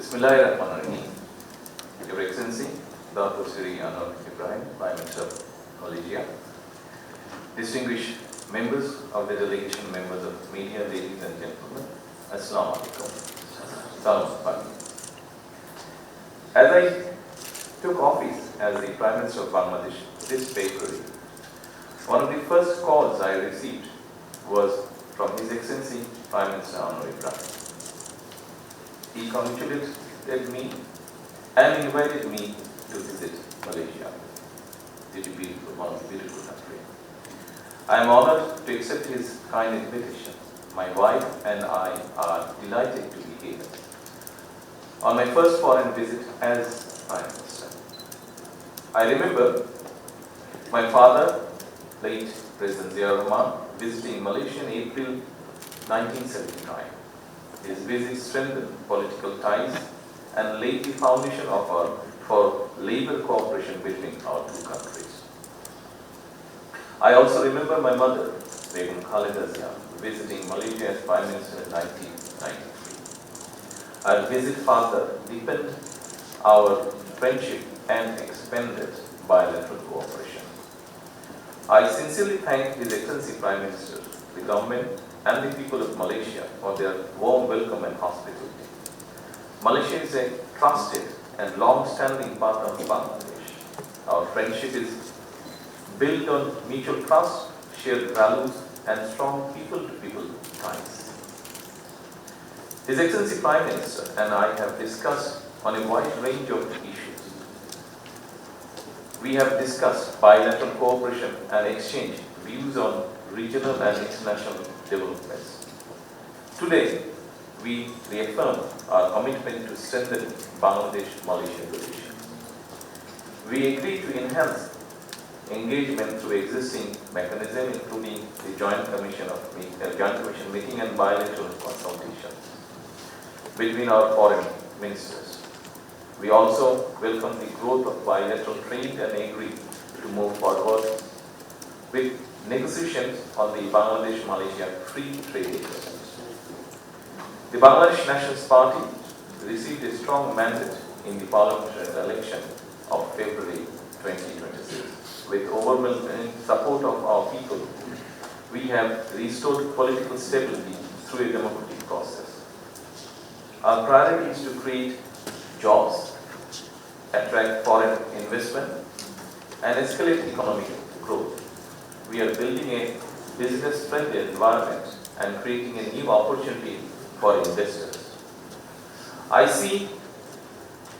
Bismillahirrahmanirrahim. Your Excellency, Dr. Tarique Rahman, Prime Minister of Malaysia, distinguished members of the delegation, members of media, ladies and gentlemen, Assalamu alaikum. Songbad. As I took office as the Prime Minister of Bangladesh this February, one of the first calls I received was from His Excellency Prime Minister Ibrahim. He congratulated me and invited me to visit Malaysia. It is beautiful, one of the beautiful countries. I am honored to accept his kind invitation. My wife and I are delighted to be here on my first foreign visit as Prime Minister. I remember my father, late President Tarique Rahman, visiting Malaysia in April 1979. His visit strengthened political ties and laid the foundation for labor cooperation between our two countries. I also remember my mother, Begum Khalida Zia, visiting Malaysia as Prime Minister in 1993. Our visit further deepened our friendship and expanded bilateral cooperation. I sincerely thank His Excellency Prime Minister, the government, and the people of Malaysia for their warm welcome and hospitality. Malaysia is a trusted and long-standing partner of Bangladesh. Our friendship is built on mutual trust, shared values, and strong people-to-people ties. His Excellency Prime Minister and I have discussed on a wide range of issues. We have discussed bilateral cooperation and exchanged views on regional and international developments. Today, we reaffirm our commitment to strengthen Bangladesh-Malaysia relations. We agree to enhance engagement through existing mechanisms, including the Joint Commission meeting and bilateral consultations between our foreign ministers. We also welcome the growth of bilateral trade and agree to move forward with negotiations on the Bangladesh-Malaysia Free Trade Agreement. The Bangladesh Nationalist Party received a strong mandate in the parliamentary election of February 2026. With overwhelming support of our people, we have restored political stability through a democratic process. Our priority is to create jobs, attract foreign investment, and escalate economic growth. We are building a business-friendly environment and creating a new opportunity for investors. I see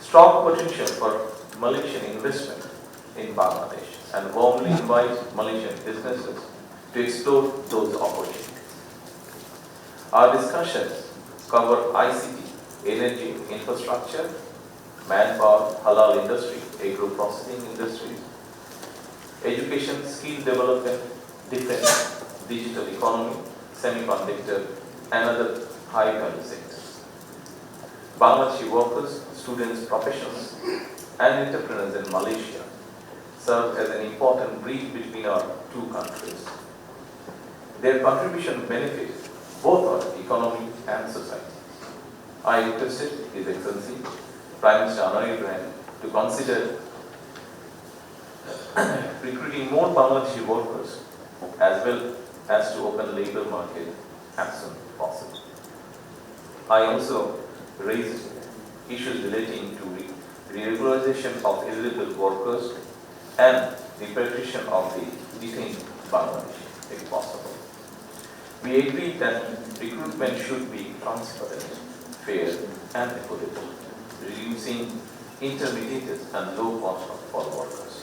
strong potential for Malaysian investment in Bangladesh and warmly invite Malaysian businesses to explore those opportunities. Our discussions cover ICT, energy infrastructure, manpower, halal industry, agro-processing industries, education, skill development, defense, digital economy, semiconductor, and other high-value sectors. Bangladeshi workers, students, professionals, and entrepreneurs in Malaysia serve as an important bridge between our two countries. Their contribution benefits both our economy and society. I requested His Excellency Prime Minister Ibrahim to consider recruiting more Bangladeshi workers as well as to open labor market as soon as possible. I also raised issues relating to regularization of illegal workers and repatriation of the detained Bangladeshi, if possible. We agreed that recruitment should be transparent, fair, and affordable, reducing intermediaries and low cost for workers.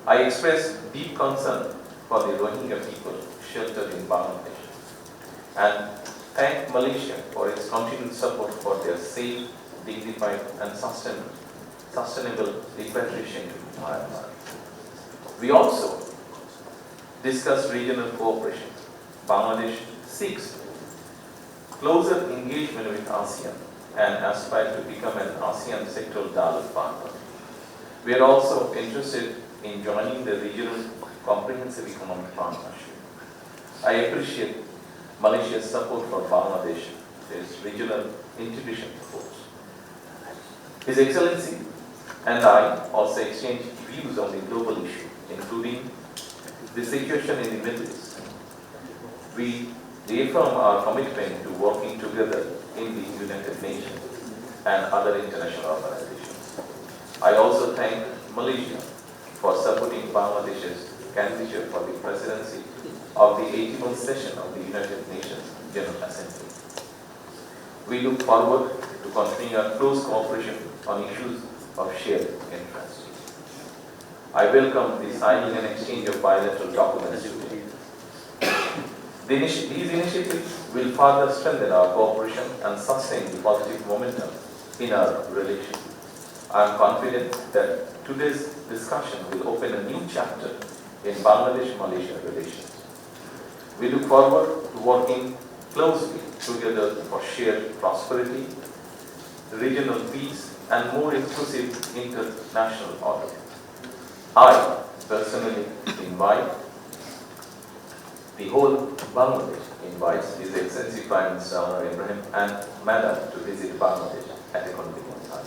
I express deep concern for the Rohingya people sheltered in Bangladesh and thank Malaysia for its continued support for their safe, dignified, and sustainable repatriation to Myanmar. We also discussed regional cooperation. Bangladesh seeks closer engagement with ASEAN and aspire to become an ASEAN sectoral dialogue partner. We are also interested in joining the regional comprehensive economic partnership. I appreciate Malaysia's support for Bangladesh, its regional integration support. His Excellency and I also exchanged views on the global issue, including the situation in the Middle East. We reaffirm our commitment to working together in the United Nations and other international organizations. I also thank Malaysia for supporting Bangladesh's candidature for the presidency of the 81st session of the United Nations General Assembly. We look forward to continuing our close cooperation on issues of shared interest. I welcome the signing and exchange of bilateral documents today. These initiatives will further strengthen our cooperation and sustain the positive momentum in our relations. I am confident that today's discussion will open a new chapter in Bangladesh-Malaysia relations. We look forward to working closely together for shared prosperity, regional peace, and more inclusive international order. I personally invite the whole Bangladesh invites His Excellency Prime Minister Anwar Ibrahim and Madam to visit Bangladesh at a convenient time.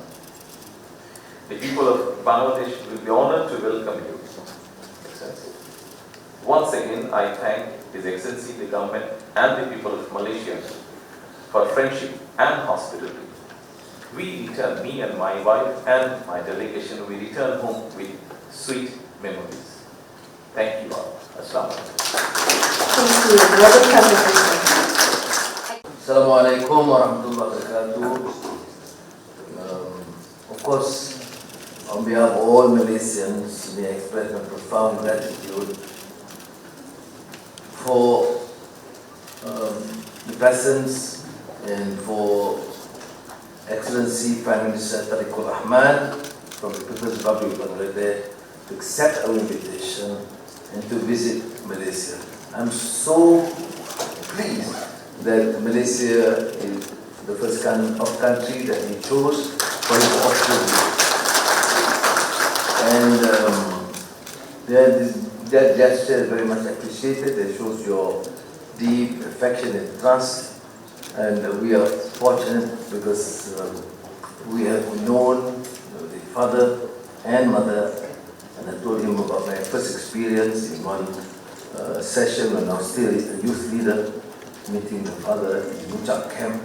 The people of Bangladesh will be honored to welcome you, Excellency. Once again, I thank His Excellency, the government, and the people of Malaysia for friendship and hospitality. We return, me and my wife and my delegation, we return home with sweet memories. Thank you all. Assalamu alaikum. Assalamualaikum warahmatullahi wabarakatuh. Of course, on behalf of all Malaysians, may I express my profound gratitude for the presence and for Excellency Prime Minister Tarique Rahman from the People's Republic of Bangladesh to accept our invitation and to visit Malaysia. I'm so pleased that Malaysia is the first country that he chose for his opportunity. And that gesture is very much appreciated. It shows your deep affection and trust. And we are fortunate because we have known the father and mother. And I told him about my first experience in one session when I was still a youth leader, meeting the father in Muchak camp,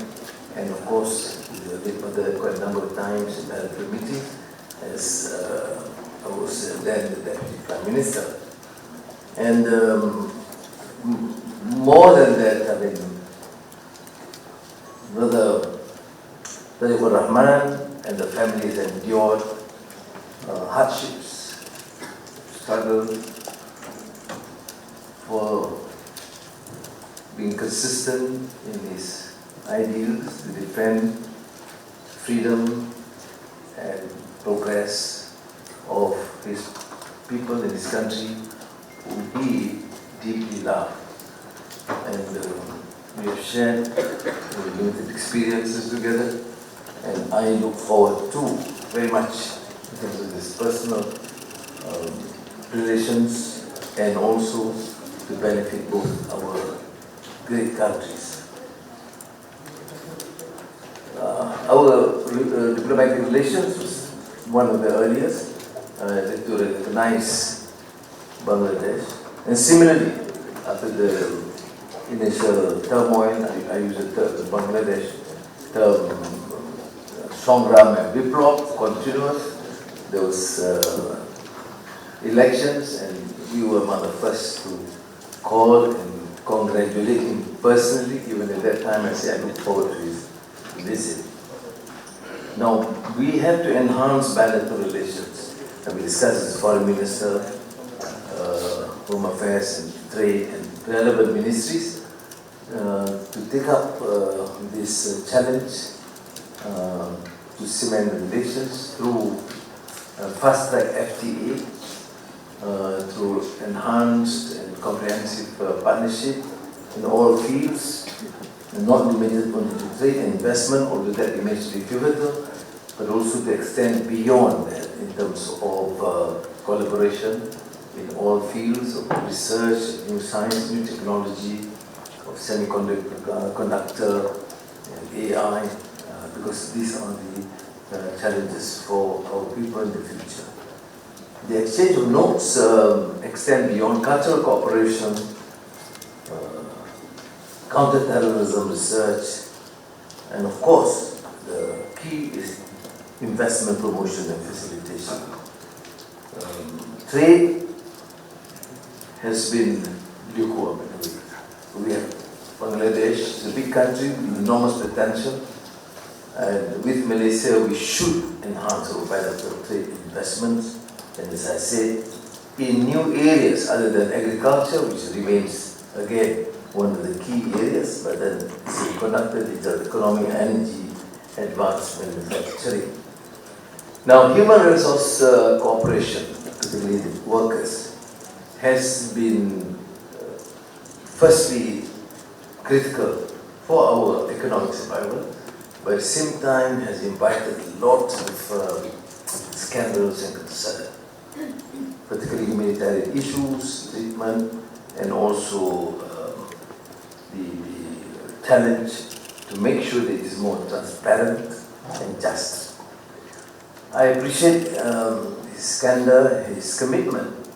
and of course the mother quite a number of times in bilateral meetings, as I was then the Deputy Prime Minister. And more than that, I mean, Brother Tarique Rahman and the family has endured hardships, struggle for being consistent in his ideals to defend freedom and progress of his people in his country whom he deeply loved. And we have shared limited experiences together, and I look forward to very much in terms of this personal relations and also to benefit both our great countries. Our diplomatic relations was one of the earliest to recognize Bangladesh, and similarly after the initial turmoil, I use the Bangladesh term Songbad and bilateral, continuous. There was elections, and we were among the first to call and congratulate him personally. Even at that time, I said I look forward to his visit. Now, we have to enhance bilateral relations. And we discussed as Foreign Minister, Home Affairs and Trade and relevant ministries to take up this challenge to cement relations through fast-track FTA, through enhanced and comprehensive partnership in all fields, and not limited only to trade and investment, although that remains to be pivotal, but also to extend beyond that in terms of collaboration in all fields of research, new science, new technology, of semiconductor and AI, because these are the challenges for our people in the future. The exchange of notes extend beyond cultural cooperation, counter-terrorism research, and of course, the key is investment promotion and facilitation. Trade has been lukewarm in a way. We have Bangladesh, it's a big country with enormous potential, and with Malaysia we should enhance our bilateral trade investments, and as I said, in new areas other than agriculture, which remains again one of the key areas, but then semiconductor, digital economy, energy, advanced manufacturing. Now, human resource cooperation, particularly the workers, has been firstly critical for our economic survival, but at the same time has invited a lot of scandals and concern, particularly humanitarian issues, treatment, and also the challenge to make sure that it is more transparent and just. I appreciate his candor, his commitment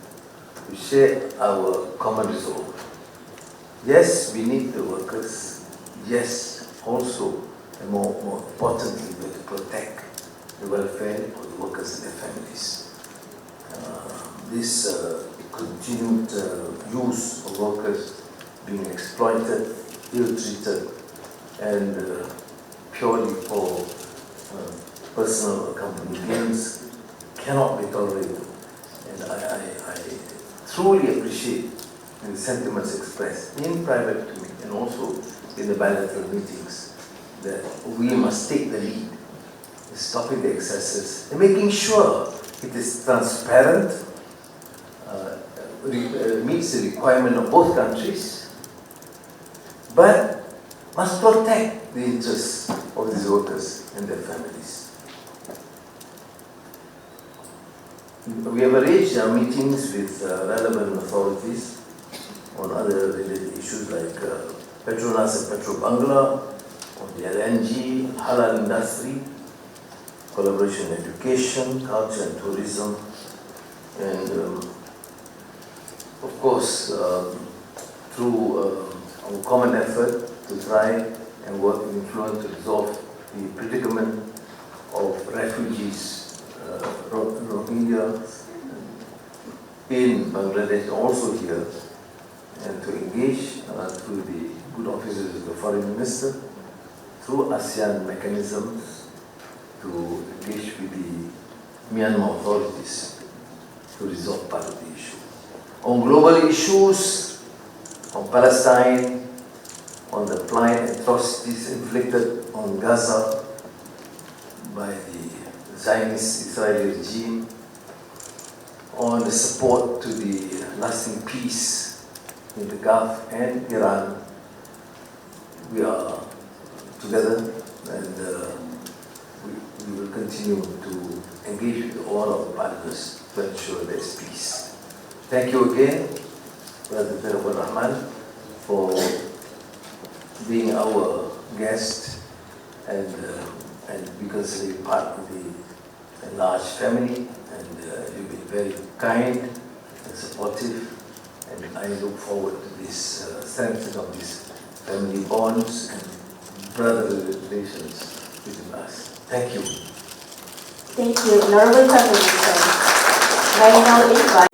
to share our common resolve. Yes, we need the workers. Yes, also, and more importantly, we have to protect the welfare of the workers and their families. This continued use of workers being exploited, ill-treated, and purely for personal or company gains cannot be tolerated. And I truly appreciate the sentiments expressed in private to me and also in the bilateral meetings that we must take the lead in stopping the excesses and making sure it is transparent, meets the requirement of both countries, but must protect the interests of these workers and their families. We have arranged our meetings with relevant authorities on other related issues like Petronas and Petro Bangla, on the LNG, halal industry, collaboration in education, culture and tourism, and of course through our common effort to try and work in influence to resolve the predicament of refugees, Rohingya in Bangladesh, also here, and to engage through the good offices of the foreign minister, through ASEAN mechanisms, to engage with the Myanmar authorities to resolve part of the issue. On global issues, on Palestine, on the plight atrocities inflicted on Gaza by the Zionist Israeli regime, on the support to the lasting peace in the Gulf and Iran, we are together, and we will continue to engage with all our partners to ensure there is peace. Thank you again, Brother Tarique Rahman, for being our guest and be considered part of the large family, and you've been very kind and supportive, and I look forward to this strengthening of these family bonds and brotherly relations between us. Thank you. Thank you, Honorable Prime Minister. I now invite